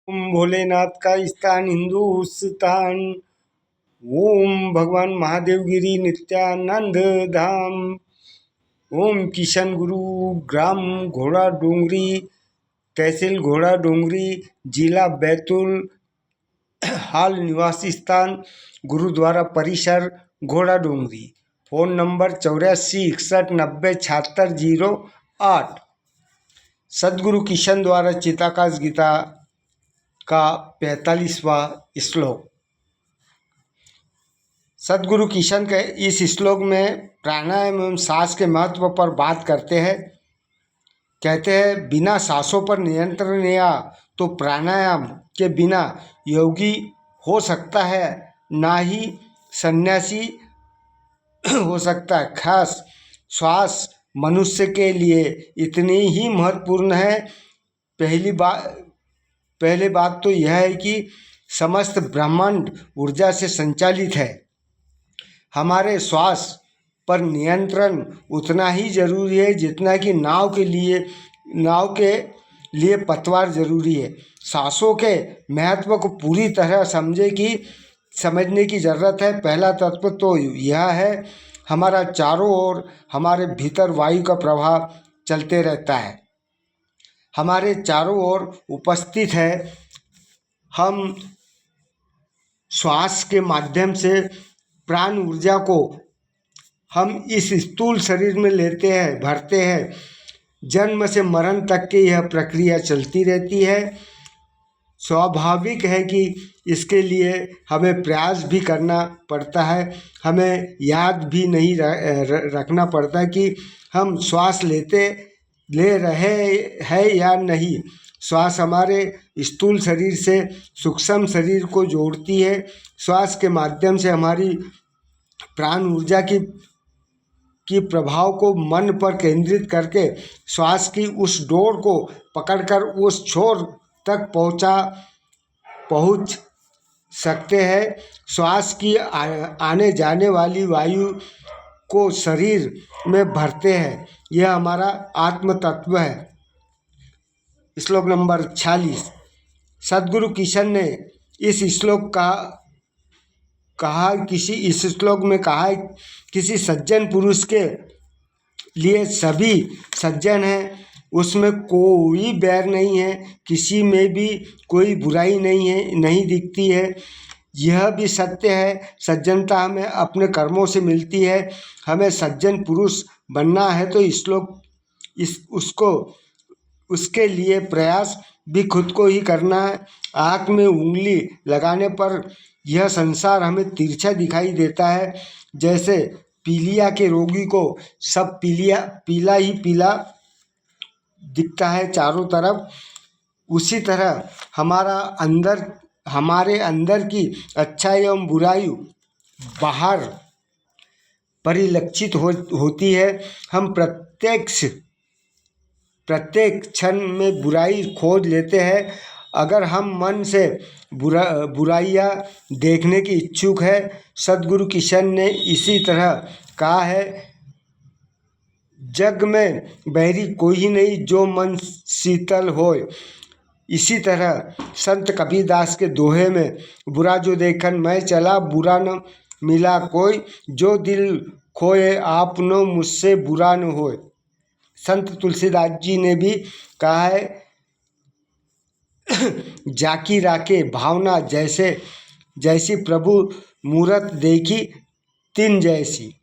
ओम भोलेनाथ का स्थान हिंदुस्तान। ओम भगवान महादेव गिरी नित्यानंद धाम। ओम किशन गुरु ग्राम घोड़ा डोंगरी, तहसील घोड़ा डोंगरी, जिला बैतूल, हाल निवासी स्थान गुरुद्वारा परिसर घोड़ा डोंगरी। Phone number 8461907608। सद्गुरु किशन द्वारा चिताकाश गीता का 45वां श्लोक। सद्गुरु किशन के इस श्लोक में प्राणायाम एवं सांस के महत्व पर बात करते हैं। कहते हैं, बिना सांसों पर नियंत्रण या तो प्राणायाम के बिना योगी हो सकता है, ना ही सन्यासी हो सकता है। खास श्वास मनुष्य के लिए इतनी ही महत्वपूर्ण है। पहले बात तो यह है कि समस्त ब्रह्मांड ऊर्जा से संचालित है। हमारे श्वास पर नियंत्रण उतना ही जरूरी है जितना कि नाव के लिए पतवार जरूरी है। सांसों के महत्व को पूरी तरह समझने की ज़रूरत है। पहला तत्व तो यह है, हमारा चारों ओर हमारे भीतर वायु का प्रवाह चलते रहता है, हमारे चारों ओर उपस्थित है। हम श्वास के माध्यम से प्राण ऊर्जा को हम इस स्थूल शरीर में लेते हैं, भरते हैं। जन्म से मरण तक की यह प्रक्रिया चलती रहती है। स्वाभाविक है कि इसके लिए हमें प्रयास भी करना पड़ता है। हमें याद भी नहीं रखना पड़ता कि हम श्वास ले रहे हैं या नहीं। श्वास हमारे स्थूल शरीर से सूक्ष्म शरीर को जोड़ती है। श्वास के माध्यम से हमारी प्राण ऊर्जा की प्रभाव को मन पर केंद्रित करके श्वास की उस डोर को पकड़कर उस छोर तक पहुंच सकते हैं। श्वास की आने जाने वाली वायु को शरीर में भरते हैं। यह हमारा आत्म तत्व है। श्लोक नंबर 46। सद्गुरु किशन ने इस श्लोक में कहा है, किसी सज्जन पुरुष के लिए सभी सज्जन हैं, उसमें कोई बैर नहीं है, किसी में भी कोई बुराई नहीं दिखती है। यह भी सत्य है, सज्जनता हमें अपने कर्मों से मिलती है। हमें सज्जन पुरुष बनना है तो उसके लिए प्रयास भी खुद को ही करना है। आँख में उंगली लगाने पर यह संसार हमें तिरछा दिखाई देता है। जैसे पीलिया के रोगी को सब पीला ही पीला दिखता है चारों तरफ, उसी तरह हमारे अंदर की अच्छाई एवं बुराई बाहर परिलक्षित होती है। हम प्रत्येक क्षण में बुराई खोज लेते हैं। अगर हम मन से बुराइयां देखने की इच्छुक है, सद्गुरु किशन ने इसी तरह कहा है, जग में बैरी कोई ही नहीं जो मन शीतल होए। इसी तरह संत कबीरदास के दोहे में, बुरा जो देखन मैं चला, बुरा न मिला कोई, जो दिल खोए आपनो मुझसे बुरा न होए। संत तुलसीदास जी ने भी कहा है, जाकी राखे भावना जैसी प्रभु मूरत देखी तिन जैसी।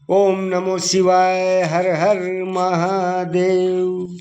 ओम नमो शिवाय। हर हर महादेव।